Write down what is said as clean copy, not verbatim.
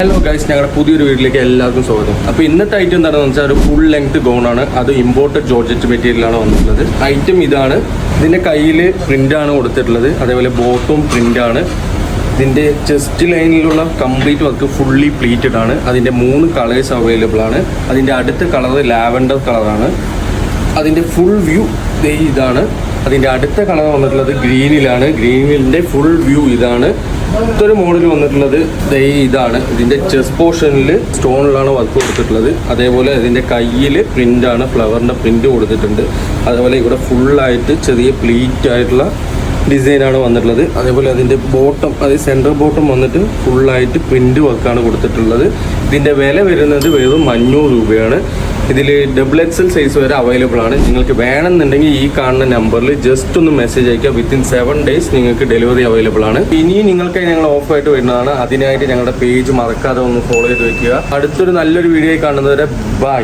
Hello guys, ഞങ്ങളുടെ പുതിയൊരു വീട്ടിലേക്ക് എല്ലാവർക്കും സ്വാഗതം. അപ്പോൾ ഇന്നത്തെ ഐറ്റം എന്താണെന്ന് വെച്ചാൽ ഒരു ഫുൾ ലെങ്ത് ഗൗണാണ്. അത് ഇമ്പോർട്ടഡ് ജോർജറ്റ് മെറ്റീരിയലാണ് വന്നിട്ടുള്ളത്. ഐറ്റം ഇതാണ്. ഇതിൻ്റെ കയ്യിൽ പ്രിൻ്റാണ് കൊടുത്തിട്ടുള്ളത്. അതേപോലെ ബോട്ടും പ്രിൻ്റാണ്. ഇതിൻ്റെ ചെസ്റ്റ് ലൈനിലുള്ള കംപ്ലീറ്റ് വർക്ക് ഫുള്ളി പ്ലീറ്റഡ് ആണ്. അതിൻ്റെ 3 കളേഴ്സ് അവൈലബിൾ ആണ്. അതിൻ്റെ അടുത്ത കളർ ലാവൻഡർ കളറാണ്. അതിൻ്റെ ഫുൾ വ്യൂ ഇതാണ്. അതിൻ്റെ അടുത്ത കളർ വന്നിട്ടുള്ളത് ഗ്രീനിലാണ്. ഗ്രീനിൻ്റെ ഫുൾ വ്യൂ ഇതാണ്. ഇതൊരു മോഡൽ വന്നിട്ടുള്ളത് ഇതാണ്. ഇതിൻ്റെ ചെസ്റ്റ് പോർഷനിൽ സ്റ്റോണിലാണ് വർക്ക് കൊടുത്തിട്ടുള്ളത്. അതേപോലെ ഇതിൻ്റെ കയ്യിൽ പ്രിൻ്റാണ്, ഫ്ലവറിൻ്റെ പ്രിൻ്റ് കൊടുത്തിട്ടുണ്ട്. അതേപോലെ ഇവിടെ ഫുള്ളായിട്ട് ചെറിയ പ്ലീറ്റ് ആയിട്ടുള്ള ഡിസൈനാണ് വന്നിട്ടുള്ളത്. അതേപോലെ അതിൻ്റെ ബോട്ടം, അതായത് സെൻറ്റർ ബോട്ടം വന്നിട്ട് ഫുള്ളായിട്ട് പ്രിൻ്റ് വർക്കാണ് കൊടുത്തിട്ടുള്ളത്. ഇതിൻ്റെ വില വരുന്നത് വെറും 500 രൂപയാണ്. ഇതിൽ XXL സൈസ് വരെ അവൈലബിൾ ആണ്. നിങ്ങൾക്ക് വേണമെന്നുണ്ടെങ്കിൽ ഈ കാണുന്ന നമ്പറിൽ ജസ്റ്റ് ഒന്ന് മെസ്സേജ് അയക്കുക. വിത്തിൻ 7 days നിങ്ങൾക്ക് ഡെലിവറി അവൈലബിൾ ആണ്. ഇനിയും നിങ്ങൾക്ക് ഞങ്ങൾ ഓഫറായിട്ട് വരുന്നതാണ്. അതിനായിട്ട് ഞങ്ങളുടെ പേജ് മറക്കാതെ ഒന്ന് ഫോളോ ചെയ്ത് വെക്കുക. അടുത്തൊരു നല്ലൊരു വീഡിയോ കാണുന്നവരെ ബൈ.